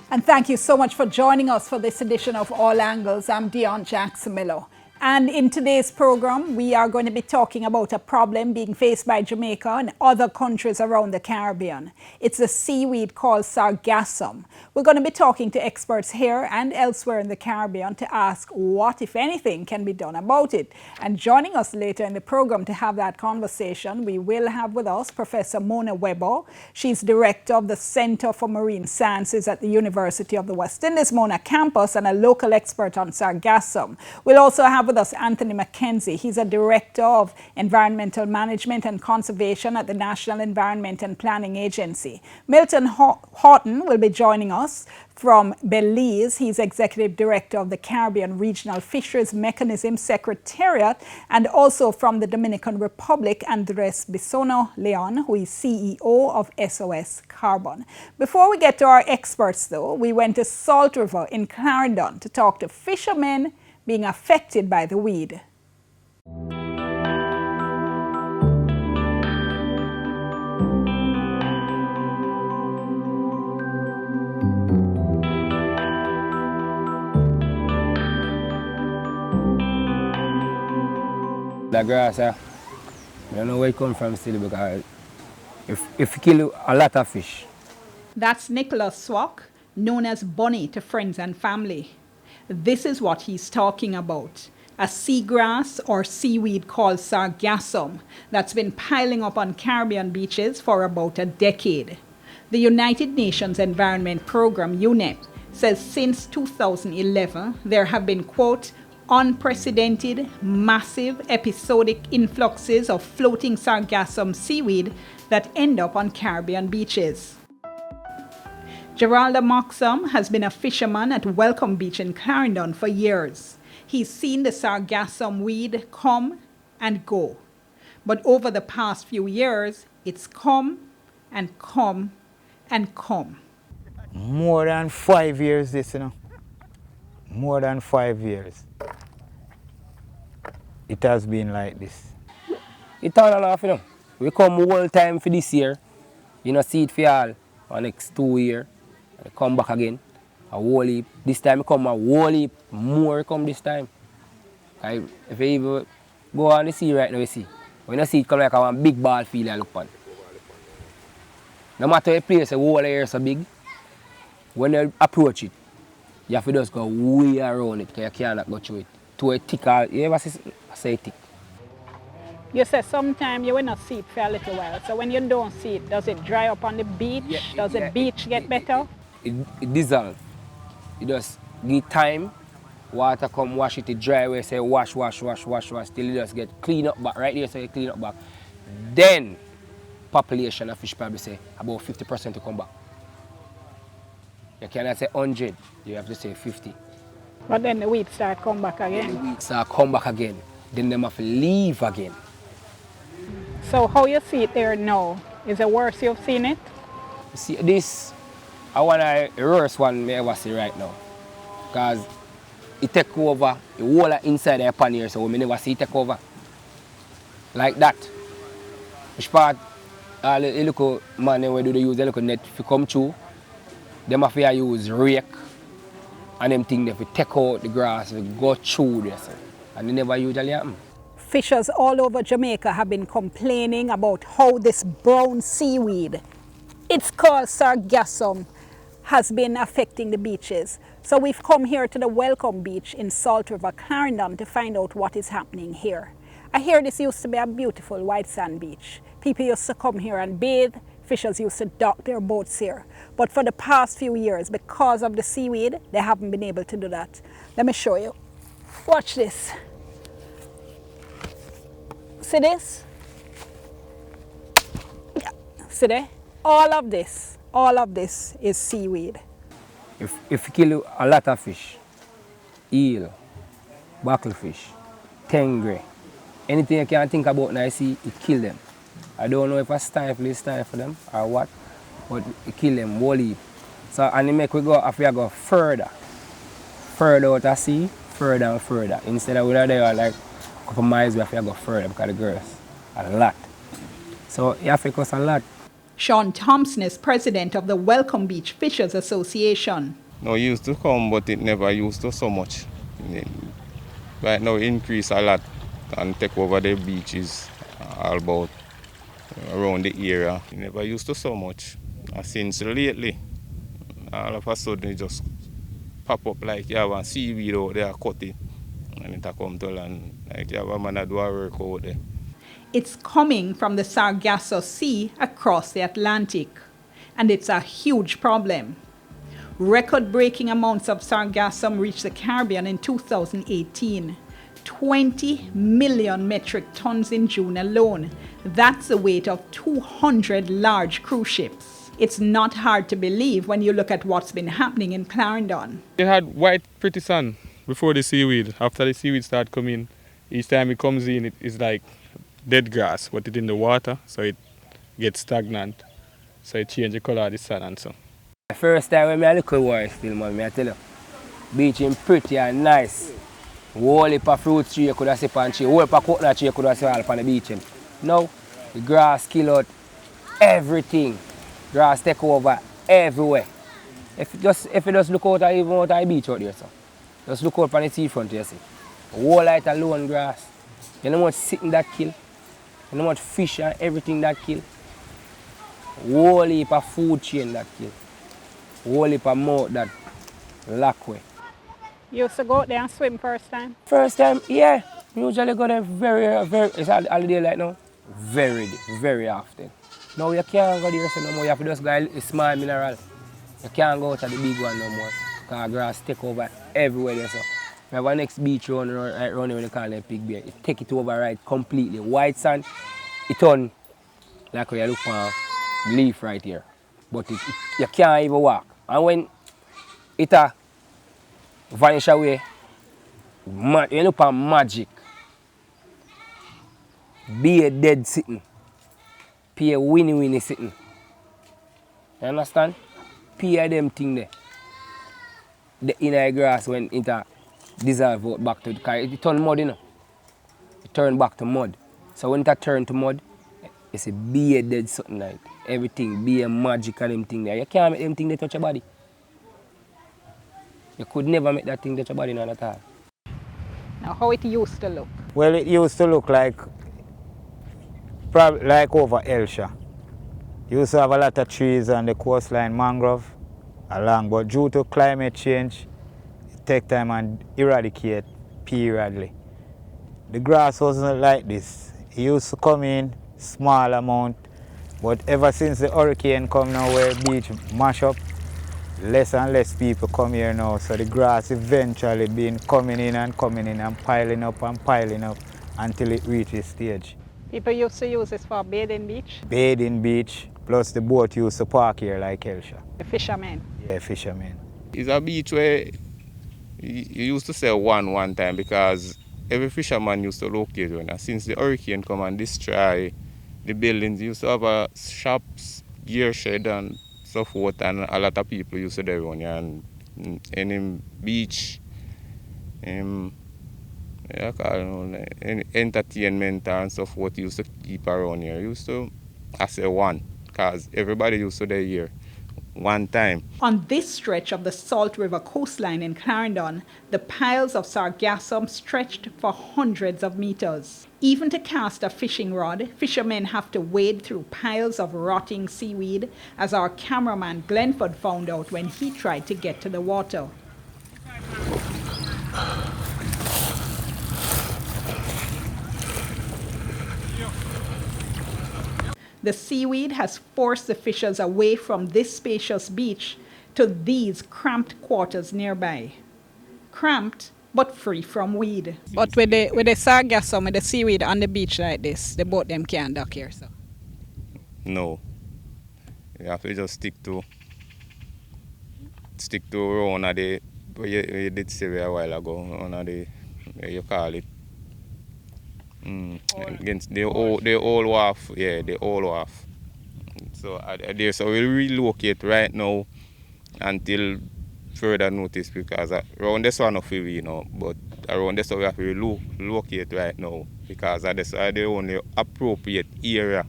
And thank you so much for joining us for this edition of All Angles. I'm Dion Jackson Miller. And in today's program, we are going to be talking about a problem being faced by Jamaica and other countries around the Caribbean. It's a seaweed called sargassum. We're going to be talking to experts here and elsewhere in the Caribbean to ask what, if anything, can be done about it. And joining us later in the program to have that conversation, we will have with us Professor Mona Weber. She's director of the Center for Marine Sciences at the University of the West Indies Mona campus and a local expert on sargassum. We'll also have with us Anthony McKenzie. He's a director of environmental management and conservation at the National Environment and Planning Agency. Milton Horton will be joining us from Belize. He's executive director of the Caribbean Regional Fisheries Mechanism Secretariat, and also from the Dominican Republic, Andres Bisono Leon, who is CEO of SOS Carbon. Before we get to our experts, though, we went to Salt River in Clarendon to talk to fishermen being affected by the weed. The grass, I don't know where it comes from still, because if you kill a lot of fish. That's Nicholas Swak, known as Bunny to friends and family. This is what he's talking about. A seagrass or seaweed called sargassum that's been piling up on Caribbean beaches for about a decade. The United Nations Environment Program, UNEP, says since 2011 there have been, quote, unprecedented, massive, episodic influxes of floating sargassum seaweed that end up on Caribbean beaches. Geraldo Moxham has been a fisherman at Welcome Beach in Clarendon for years. He's seen the sargassum weed come and go. But over the past few years, it's come and come and come. More than 5 years this, More than 5 years. It has been like this. It's all off, We come whole time for this year. See it for all for next 2 years. I come back again. A whole heap. This time I come a whole heap. More come this time. If you even go on the sea right now, you see. When you see it come like a big ball field I look on. No matter the place, the whole area is so big. When you approach it, you have to just go way around it because you cannot go through it. To a thick, you ever say thick? You say sometimes you will not see it for a little while. So when you don't see it, does it dry up on the beach? Does the beach get better? It dissolves. You just give time, water come wash it, it dry away, say wash, till it just get clean up back. Right there, so you clean up back. Then, population of fish probably say about 50% to come back. You cannot say 100, you have to say 50. But then the weed start come back again. The weed start come back again. Then they have to leave again. So how you see it there now? Is it worse you've seen it? You see this, I want the worst one I ever see right now. Because it take over the whole inside the pan here, so we never see it take over. Like that. Which part, all the little man when they use the little net to come through, they have to use rake. And them things they take out the grass, we go through this. And they never usually happen. Fishers all over Jamaica have been complaining about how this brown seaweed, it's called sargassum, has been affecting the beaches. So we've come here to the Welcome Beach in Salt River, Clarendon, to find out what is happening here. I hear this used to be a beautiful white sand beach. People used to come here and bathe. Fishers used to dock their boats here. But for the past few years, because of the seaweed, they haven't been able to do that. Let me show you. Watch this. See this? Yeah. See there? All of this is seaweed. If you kill a lot of fish, eel, bucklefish, tengre, anything you can think about now, you see, it kill them. I don't know if I stifle them or what, but it kill them whole heap. So, and it make we go, if we go further out at sea, further and further. Instead of we're there like a couple miles, we have to go further because the girls are a lot. So you have to cost a lot. Sean Thompson is president of the Welcome Beach Fishers Association. No, it used to come, but it never used to so much. Right now, increase a lot and take over the beaches all about around the area. It never used to so much. And since lately, all of a sudden it just pop up like you have a seaweed out there cutting and it come to land. Like you have a man that do a work out there. It's coming from the Sargasso Sea across the Atlantic, and it's a huge problem. Record-breaking amounts of sargassum reached the Caribbean in 2018. 20 million metric tons in June alone. That's the weight of 200 large cruise ships. It's not hard to believe when you look at what's been happening in Clarendon. They had white pretty sand before the seaweed. After the seaweed start coming, each time it comes in, it's like dead grass, but it's in the water, so it gets stagnant. So it changes the color of the sand and so. The first time when I look at war still, man, I tell you, beach is pretty and nice. Whole heap of fruit tree you could have seen on tree, whole heap of coconut tree you could have seen on the beach. Now, the grass kill out everything. Grass take over everywhere. If you just look out even out of the beach out there, so just look out on the seafront, you see. Whole light alone grass. You know how much sitting that kill? You know how much fish and everything that kill? Whole heap of food chain that kill. Whole heap of mouth that lock way. You used to go out there and swim first time? First time, yeah. Usually go there very, it's a holiday like now. Very often. Now you can't go there so no more. You have to just go a small mineral. You can't go to the big one no more. Because grass take over everywhere there. So we have our next beach run here when they call it Pig Bear. It take it over right completely. White sand, it on like when you look for leaf right here. But you can't even walk. And when it vanish away, you look for magic. Be a dead sitting. Be a winnie sitting. You understand? Be a them thing there. The inner grass when it dissolve out back to the car. It turn mud, you know. It turn back to mud. So when it turn to mud, it's a be a dead something like everything, be a magic and them thing there. You can't make them thing they touch your body. You could never make that thing touch your body none at all. Now, how it used to look? Well, it used to look like probably like over Elsha. Used to have a lot of trees on the coastline, mangrove along, but due to climate change, it take time and eradicate periodically. The grass wasn't like this. It used to come in small amount, but ever since the hurricane come now where beach mash up, less and less people come here now, so the grass eventually been coming in and piling up until it reaches stage. People used to use this for bathing beach? Bathing beach, plus the boat used to park here like Elsha. The fishermen? Yeah, fishermen. It's a beach where you used to say one time because every fisherman used to locate one. And since the hurricane come and destroy the buildings, used to have a shops, gear shed and so forth, and a lot of people used to there around here. And any beach, any entertainment and so forth used to keep around here. Used to, I say one, because everybody used to there here one time. On this stretch of the Salt River coastline in Clarendon, the piles of sargassum stretched for hundreds of meters. Even to cast a fishing rod, fishermen have to wade through piles of rotting seaweed, as our cameraman Glenford found out when he tried to get to the water. The seaweed has forced the fishers away from this spacious beach to these cramped quarters nearby. Cramped, but free from weed. But with the sargassum, with the seaweed on the beach like this, the boat them can't dock here, so? No. You have to just stick to around the, where you did say a while ago, on the, where you call it, against the old wharf, yeah, the old wharf. So there, so we'll relocate right now until further notice, because around this one of we know, but around this we have to relocate right now because that's the only appropriate area.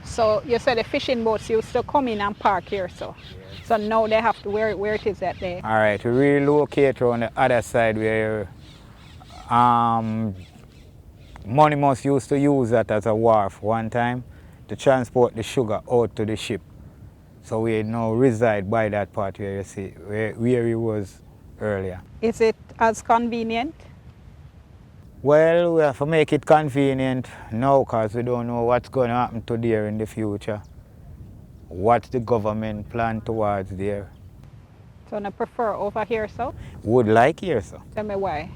So you said the fishing boats used to come in and park here, so now they have to where it is that day. All right, we relocate on the other side where Monimus used to use that as a wharf one time to transport the sugar out to the ship. So we now reside by that part where you see where it was earlier. Is it as convenient? Well, we have to make it convenient now because we don't know what's going to happen to there in the future. What's the government plan towards there? So I prefer over here, so? Would like here, so. Tell me why.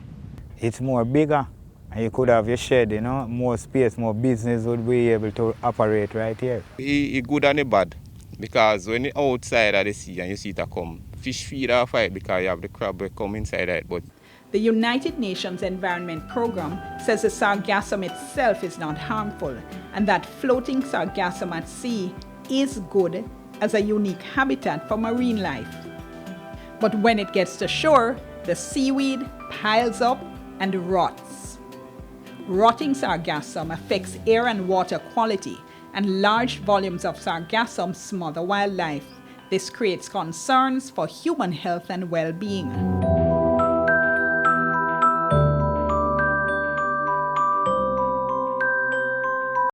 It's more bigger and you could have your shed, you know, more space, more business would be able to operate right here. It's good and it's bad because when you're outside of the sea and you see it come, fish feed off it because you have the crab that come inside it. But the United Nations Environment Program says the sargassum itself is not harmful and that floating sargassum at sea is good as a unique habitat for marine life. But when it gets to shore, the seaweed piles up and rots. Rotting sargassum affects air and water quality, and large volumes of sargassum smother wildlife. This creates concerns for human health and well-being.